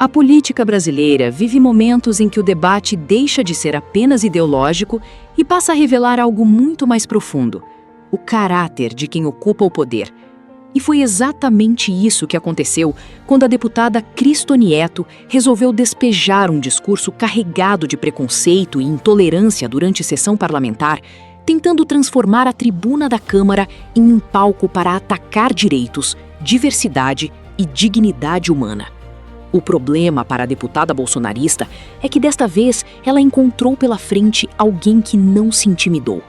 A política brasileira vive momentos em que o debate deixa de ser apenas ideológico e passa a revelar algo muito mais profundo: o caráter de quem ocupa o poder. E foi exatamente isso que aconteceu quando a deputada Cristo Nieto resolveu despejar um discurso carregado de preconceito e intolerância durante sessão parlamentar, tentando transformar a tribuna da Câmara em um palco para atacar direitos, diversidade e dignidade humana. O problema para a deputada bolsonarista é que desta vez ela encontrou pela frente alguém que não se intimidou.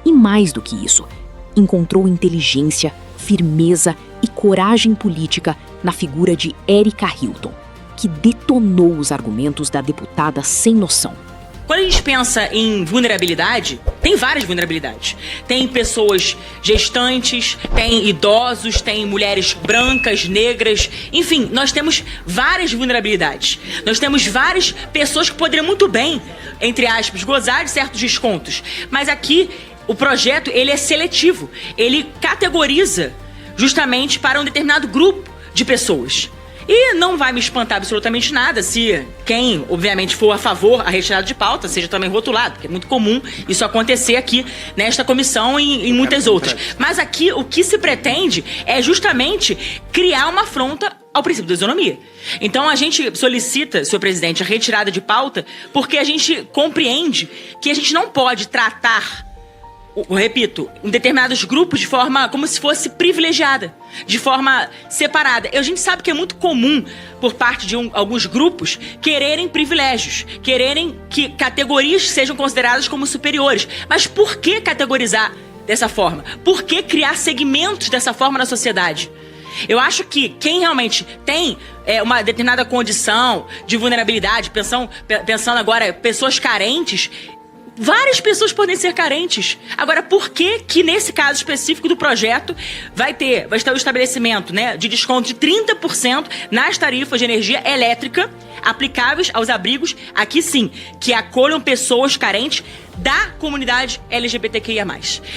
E mais do que isso, encontrou inteligência, firmeza e coragem política na figura de Erika Hilton, que detonou os argumentos da deputada sem noção. Quando a gente pensa em vulnerabilidade, tem várias vulnerabilidades. Tem pessoas gestantes, tem idosos, tem mulheres brancas, negras, enfim, nós temos várias vulnerabilidades. Nós temos várias pessoas que poderiam muito bem, entre aspas, gozar de certos descontos. Mas aqui, o projeto, ele é seletivo. Ele categoriza justamente para um determinado grupo de pessoas. E não vai me espantar absolutamente nada se quem, obviamente, for a favor a retirada de pauta seja também rotulado, porque é muito comum isso acontecer aqui nesta comissão e em muitas outras. Mas aqui o que se pretende é justamente criar uma afronta ao princípio da isonomia. Então a gente solicita, senhor presidente, a retirada de pauta porque a gente compreende que a gente não pode tratar, eu repito, em determinados grupos de forma como se fosse privilegiada, de forma separada. A gente sabe que é muito comum, por parte de alguns grupos, quererem privilégios, quererem que categorias sejam consideradas como superiores. Mas por que categorizar dessa forma? Por que criar segmentos dessa forma na sociedade? Eu acho que quem realmente tem uma determinada condição de vulnerabilidade, pensando agora pessoas carentes, várias pessoas podem ser carentes. Agora, por que nesse caso específico do projeto vai estar o estabelecimento, né, de desconto de 30% nas tarifas de energia elétrica aplicáveis aos abrigos, aqui sim, que acolham pessoas carentes da comunidade LGBTQIA+.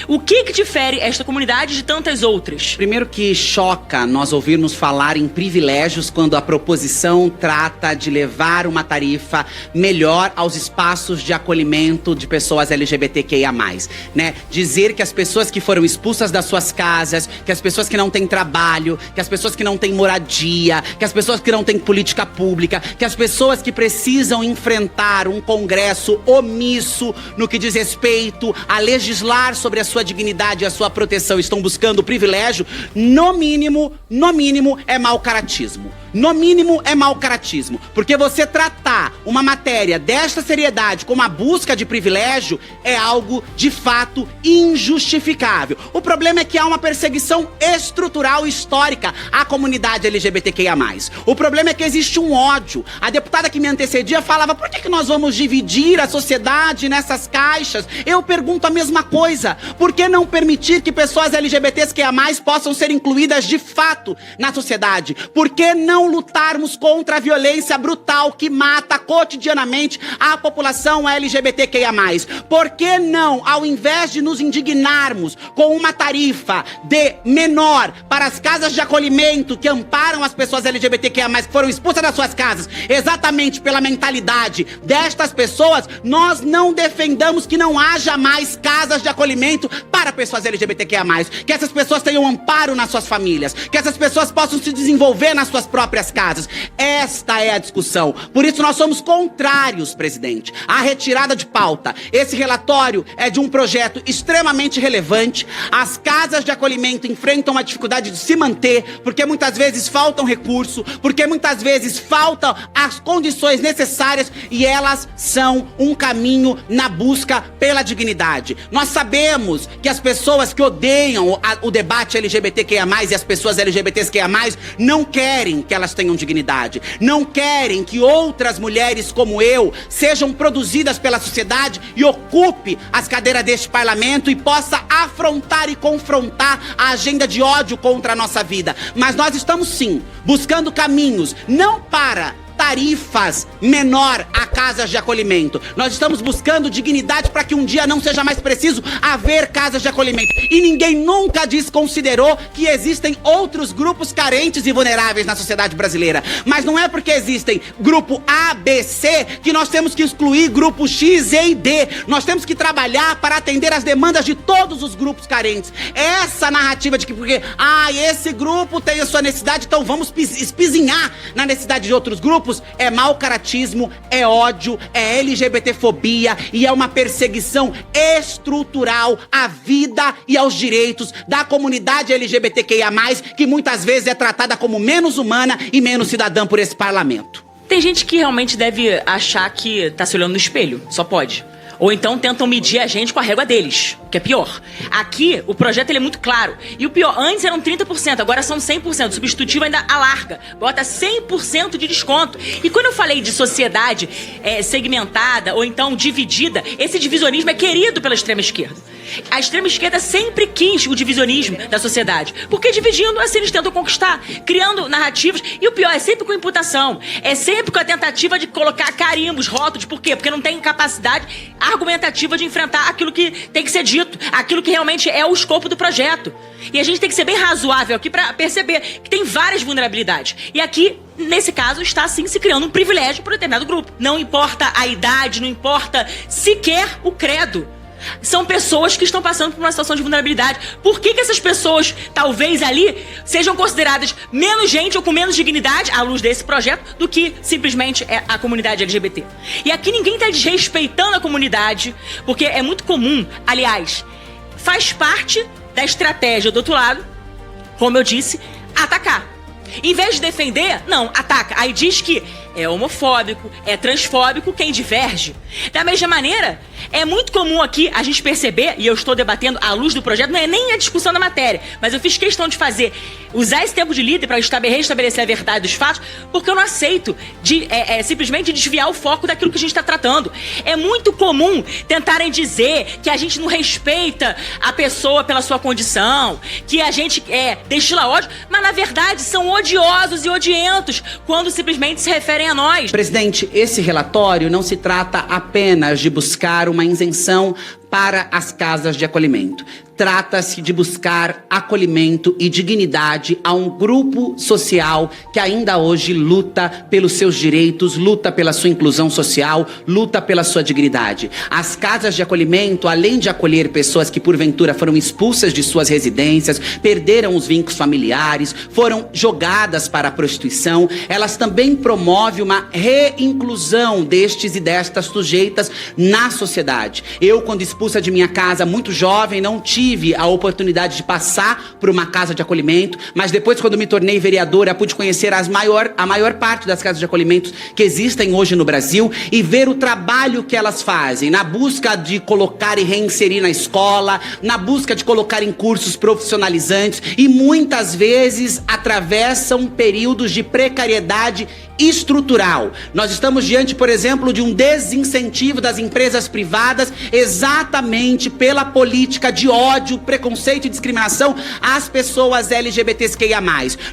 O que difere esta comunidade de tantas outras? Primeiro que choca nós ouvirmos falar em privilégios quando a proposição trata de levar uma tarifa melhor aos espaços de acolhimento de pessoas LGBTQIA+, né? Dizer que as pessoas que foram expulsas das suas casas, que as pessoas que não têm trabalho, que as pessoas que não têm moradia, que as pessoas que não têm política pública, que as pessoas que precisam enfrentar um Congresso omisso no que diz respeito a legislar sobre a sua dignidade e a sua proteção, estão buscando privilégio, no mínimo, é mau caratismo. No mínimo é mau caratismo, porque você tratar uma matéria desta seriedade como a busca de privilégio é algo de fato injustificável. O problema é que há uma perseguição estrutural histórica à comunidade LGBTQIA+. O problema é que existe um ódio. A deputada que me antecedia falava: por que nós vamos dividir a sociedade nessas caixas? Eu pergunto a mesma coisa. Por que não permitir que pessoas LGBTQIA+, possam ser incluídas de fato na sociedade? Por que não lutarmos contra a violência brutal que mata cotidianamente a população LGBTQIA+? Por que não, ao invés de nos indignarmos com uma tarifa de menor para as casas de acolhimento que amparam as pessoas LGBTQIA+, que foram expulsas das suas casas, exatamente pela mentalidade destas pessoas, nós não defendamos que não haja mais casas de acolhimento para pessoas LGBTQIA+, que essas pessoas tenham amparo nas suas famílias, que essas pessoas possam se desenvolver nas suas próprias casas. Esta é a discussão. Por isso nós somos contrários, presidente, à retirada de pauta. Esse relatório é de um projeto extremamente relevante. As casas de acolhimento enfrentam uma dificuldade de se manter, porque muitas vezes faltam recurso, porque muitas vezes faltam as condições necessárias, e elas são um caminho na busca pela dignidade. Nós sabemos que as pessoas que odeiam o debate LGBTQIA+, e as pessoas LGBTQIA+, não querem que elas tenham dignidade, não querem que outras mulheres como eu sejam produzidas pela sociedade e ocupe as cadeiras deste parlamento e possa afrontar e confrontar a agenda de ódio contra a nossa vida. Mas nós estamos sim buscando caminhos, não para tarifas menor a casas de acolhimento. Nós estamos buscando dignidade para que um dia não seja mais preciso haver casas de acolhimento. E ninguém nunca desconsiderou que existem outros grupos carentes e vulneráveis na sociedade brasileira. Mas não é porque existem grupo A, B, C que nós temos que excluir grupo X, E e D. Nós temos que trabalhar para atender as demandas de todos os grupos carentes. Essa narrativa de que porque esse grupo tem a sua necessidade, então vamos espizinhar na necessidade de outros grupos, é mau caratismo, é ódio, é LGBTfobia e é uma perseguição estrutural à vida e aos direitos da comunidade LGBTQIA+, que muitas vezes é tratada como menos humana e menos cidadã por esse parlamento. Tem gente que realmente deve achar que tá se olhando no espelho, só pode. Ou então tentam medir a gente com a régua deles, que é pior. Aqui, o projeto ele é muito claro. E o pior, antes eram 30%, agora são 100%. O substitutivo ainda alarga, bota 100% de desconto. E quando eu falei de sociedade segmentada ou então dividida, esse divisionismo é querido pela extrema esquerda. A extrema esquerda sempre quis o divisionismo da sociedade. Porque dividindo, assim eles tentam conquistar, criando narrativas. E o pior, é sempre com imputação. É sempre com a tentativa de colocar carimbos, rótulos. Por quê? Porque não tem capacidade argumentativa de enfrentar aquilo que tem que ser dito, aquilo que realmente é o escopo do projeto. E a gente tem que ser bem razoável aqui para perceber que tem várias vulnerabilidades. E aqui, nesse caso, está sim se criando um privilégio para um determinado grupo. Não importa a idade, não importa sequer o credo. São pessoas que estão passando por uma situação de vulnerabilidade. Por que essas pessoas, talvez ali, sejam consideradas menos gente ou com menos dignidade, à luz desse projeto, do que simplesmente a comunidade LGBT? E aqui ninguém está desrespeitando a comunidade, porque é muito comum, aliás, faz parte da estratégia do outro lado, como eu disse, atacar. Em vez de defender, não, ataca. Aí diz que é homofóbico, é transfóbico quem diverge. Da mesma maneira, é muito comum aqui a gente perceber, e eu estou debatendo à luz do projeto, não é nem a discussão da matéria, mas eu fiz questão de usar esse tempo de líder para restabelecer a verdade dos fatos, porque eu não aceito simplesmente desviar o foco daquilo que a gente está tratando. É muito comum tentarem dizer que a gente não respeita a pessoa pela sua condição, que a gente destila ódio, mas na verdade são odiosos e odientos quando simplesmente se referem a nós. Presidente, esse relatório não se trata apenas de buscar uma isenção para as casas de acolhimento. Trata-se de buscar acolhimento e dignidade a um grupo social que ainda hoje luta pelos seus direitos, luta pela sua inclusão social, luta pela sua dignidade. As casas de acolhimento, além de acolher pessoas que porventura foram expulsas de suas residências, perderam os vínculos familiares, foram jogadas para a prostituição, elas também promovem uma reinclusão destes e destas sujeitas na sociedade. Eu, quando expulsa de minha casa muito jovem, não tive a oportunidade de passar por uma casa de acolhimento, mas depois, quando me tornei vereadora, pude conhecer a maior parte das casas de acolhimento que existem hoje no Brasil e ver o trabalho que elas fazem na busca de colocar e reinserir na escola, na busca de colocar em cursos profissionalizantes e muitas vezes atravessam períodos de precariedade estrutural. Nós estamos diante, por exemplo, de um desincentivo das empresas privadas exatamente pela política de ódio, preconceito e discriminação às pessoas LGBTQIA+.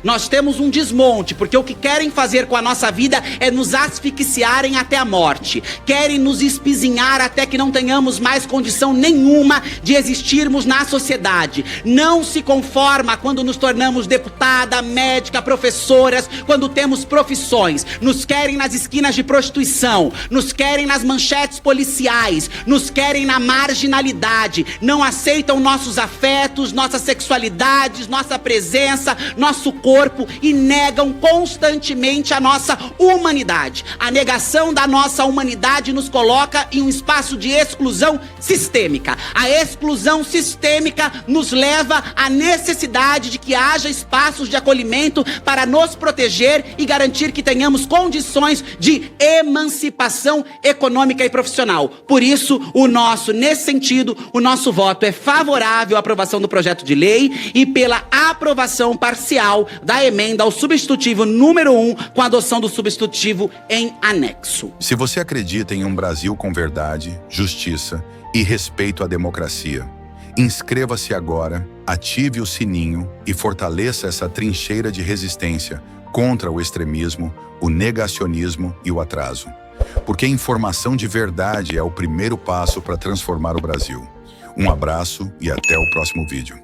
Nós temos um desmonte, porque o que querem fazer com a nossa vida é nos asfixiarem até a morte. Querem nos espizinhar até que não tenhamos mais condição nenhuma de existirmos na sociedade. Não se conforma quando nos tornamos deputada, médica, professoras, quando temos profissões. Nos querem nas esquinas de prostituição, nos querem nas manchetes policiais, nos querem na marginalidade, não aceitam nossos afetos, nossas sexualidades, nossa presença, nosso corpo e negam constantemente a nossa humanidade. A negação da nossa humanidade nos coloca em um espaço de exclusão sistêmica. A exclusão sistêmica nos leva à necessidade de que haja espaços de acolhimento para nos proteger e garantir que tenhamos condições de emancipação econômica e profissional. Por isso, nesse sentido, o nosso voto é favorável à aprovação do projeto de lei e pela aprovação parcial da emenda ao substitutivo número 1, com a adoção do substitutivo em anexo. Se você acredita em um Brasil com verdade, justiça e respeito à democracia, inscreva-se agora, ative o sininho e fortaleça essa trincheira de resistência contra o extremismo, o negacionismo e o atraso. porque informação de verdade é o primeiro passo para transformar o Brasil. Um abraço e até o próximo vídeo.